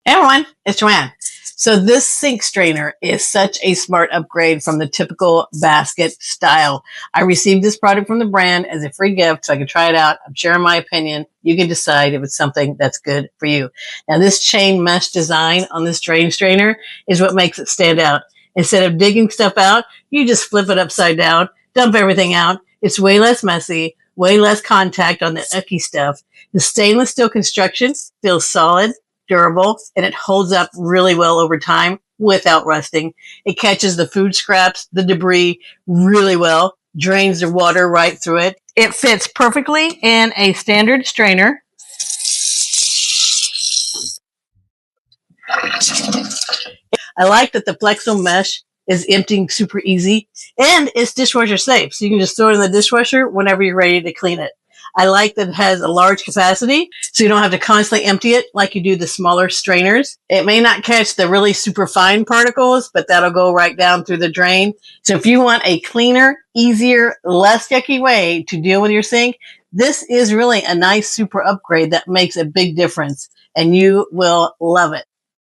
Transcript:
Hey everyone, it's Joanne. So this sink strainer is such a smart upgrade from the typical basket style. I received this product from the brand as a free gift so I can try it out. I'm sharing my opinion. You can decide if it's something that's good for you. Now this chain mesh design on this drain strainer is what makes it stand out. Instead of digging stuff out, you just flip it upside down, dump everything out. It's way less messy, way less contact on the icky stuff. The stainless steel construction feels solid, durable, and it holds up really well over time without rusting. It catches the food scraps, the debris really well, drains the water right through it. It fits perfectly in a standard strainer. I like that the flexo mesh is emptying super easy and it's dishwasher safe. So you can just throw it in the dishwasher whenever you're ready to clean it. I like that it has a large capacity, so you don't have to constantly empty it like you do the smaller strainers. It may not catch the really super fine particles, but that'll go right down through the drain. So if you want a cleaner, easier, less yucky way to deal with your sink, this is really a nice super upgrade that makes a big difference, and you will love it.